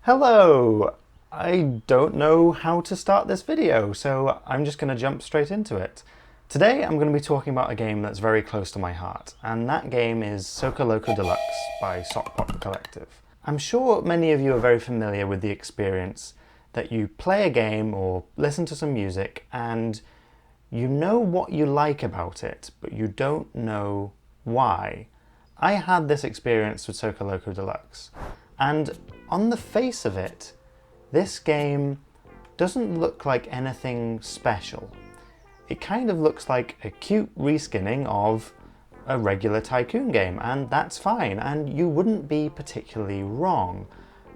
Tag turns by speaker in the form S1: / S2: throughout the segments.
S1: Hello! I don't know how to start this video, so I'm just going to jump straight into it. Today I'm going to be talking about a game that's very close to my heart, and that game is Soko Loco Deluxe by Sokpop Collective. I'm sure many of you are very familiar with the experience that you play a game or listen to some music and you know what you like about it, but you don't know why. I had this experience with Soko Loco Deluxe, and on the face of it, this game doesn't look like anything special. It kind of looks like a cute reskinning of a regular tycoon game, and that's fine, and you wouldn't be particularly wrong.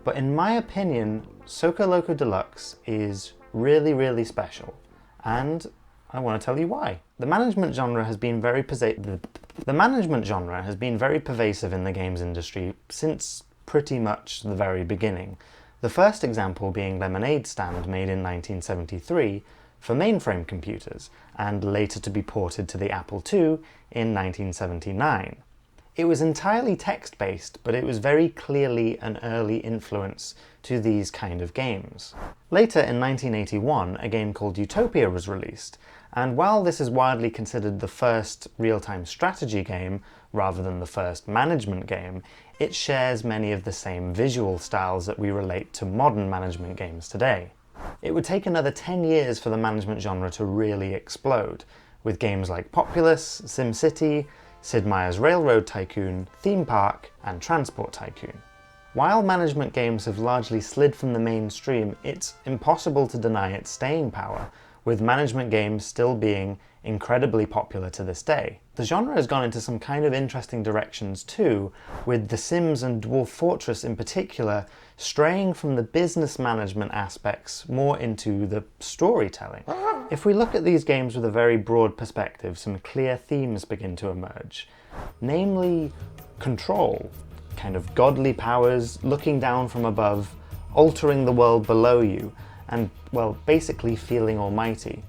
S1: But in my opinion, Soko Loco Deluxe is really, really special, and I want to tell you why. The management genre has been very pervasive in the games industry since pretty much the very beginning. The first example being Lemonade Stand, made in 1973 for mainframe computers, and later to be ported to the Apple II in 1979. It was entirely text-based, but it was very clearly an early influence to these kind of games. Later in 1981, a game called Utopia was released, and while this is widely considered the first real-time strategy game rather than the first management game, it shares many of the same visual styles that we relate to modern management games today. It would take another 10 years for the management genre to really explode, with games like Populous, SimCity, Sid Meier's Railroad Tycoon, Theme Park, and Transport Tycoon. While management games have largely slid from the mainstream, it's impossible to deny its staying power, with management games still being incredibly popular to this day. The genre has gone into some kind of interesting directions too, with The Sims and Dwarf Fortress in particular straying from the business management aspects more into the storytelling. If we look at these games with a very broad perspective, some clear themes begin to emerge, namely control, kind of godly powers looking down from above, altering the world below you, and, well, basically feeling almighty.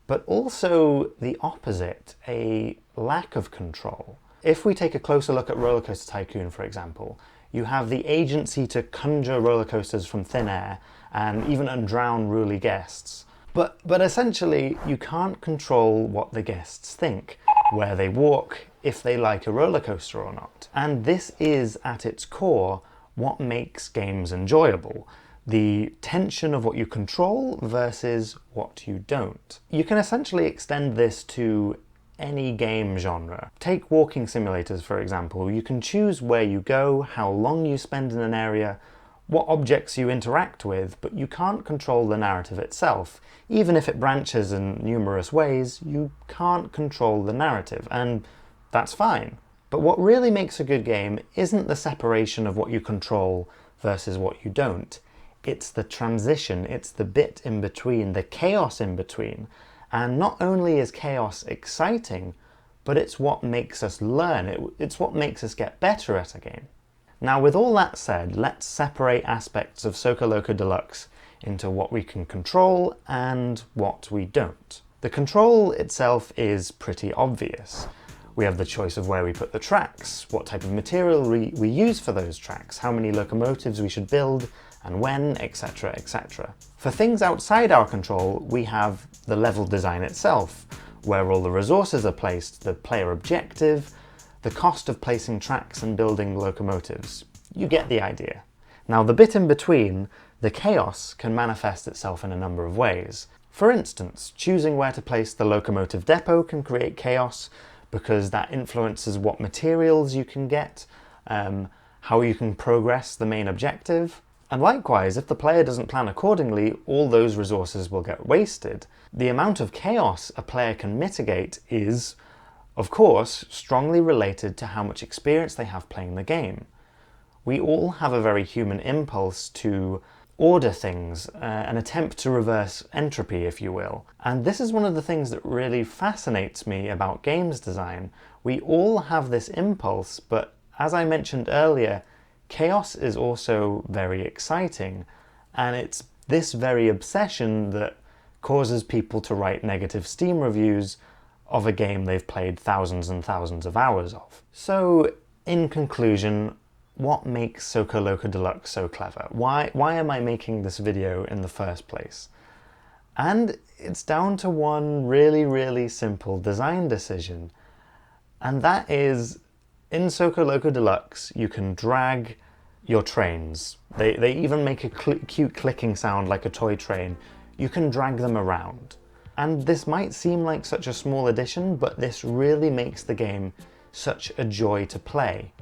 S1: But also the opposite, a lack of control. If we take a closer look at Roller Coaster Tycoon, for example, you have the agency to conjure roller coasters from thin air and even undrown ruly guests. But essentially, you can't control what the guests think, where they walk, if they like a roller coaster or not. And this is, at its core, what makes games enjoyable. The tension of what you control versus what you don't. You can essentially extend this to any game genre. Take walking simulators, for example. You can choose where you go, how long you spend in an area, what objects you interact with, but you can't control the narrative itself. Even if it branches in numerous ways, you can't control the narrative, and that's fine. But what really makes a good game isn't the separation of what you control versus what you don't. It's the transition, it's the bit in between, the chaos in between. And not only is chaos exciting, but it's what makes us learn, it's what makes us get better at a game. Now, with all that said, let's separate aspects of Soko Loco Deluxe into what we can control and what we don't. The control itself is pretty obvious. We have the choice of where we put the tracks, what type of material we use for those tracks, how many locomotives we should build, and when, etc, etc. For things outside our control, we have the level design itself, where all the resources are placed, the player objective, the cost of placing tracks and building locomotives. You get the idea. Now, the bit in between, the chaos, can manifest itself in a number of ways. For instance, choosing where to place the locomotive depot can create chaos, because that influences what materials you can get, how you can progress the main objective. And likewise, if the player doesn't plan accordingly, all those resources will get wasted. The amount of chaos a player can mitigate is, of course, strongly related to how much experience they have playing the game. We all have a very human impulse to order things, an attempt to reverse entropy, if you will. And this is one of the things that really fascinates me about games design. We all have this impulse, but as I mentioned earlier, chaos is also very exciting, and it's this very obsession that causes people to write negative Steam reviews of a game they've played thousands and thousands of hours of. So, in conclusion, what makes Soko Loco Deluxe so clever? Why am I making this video in the first place? And it's down to one really, really simple design decision. And that is, in Soko Loco Deluxe, you can drag your trains. They even make a cute clicking sound like a toy train. You can drag them around. And this might seem like such a small addition, but this really makes the game such a joy to play.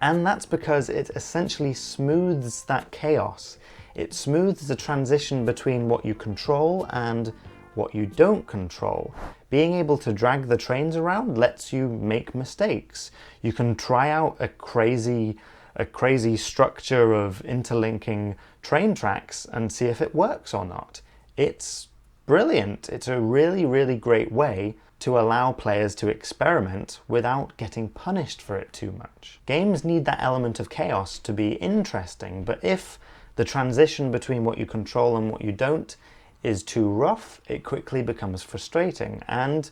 S1: And that's because it essentially smooths that chaos. It smooths the transition between what you control and what you don't control. Being able to drag the trains around lets you make mistakes. You can try out a crazy structure of interlinking train tracks and see if it works or not. It's brilliant. It's a really, really great way to allow players to experiment without getting punished for it too much. Games need that element of chaos to be interesting, but if the transition between what you control and what you don't is too rough, it quickly becomes frustrating, and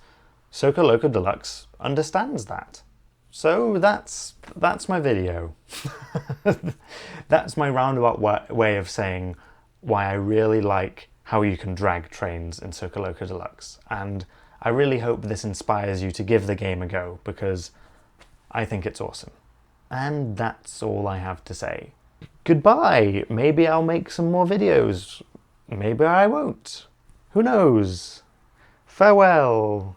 S1: Soko Loco Deluxe understands that. So that's my video. That's my roundabout way of saying why I really like how you can drag trains in Soko Loco Deluxe, and I really hope this inspires you to give the game a go, because I think it's awesome. And that's all I have to say. Goodbye! Maybe I'll make some more videos. Maybe I won't. Who knows? Farewell!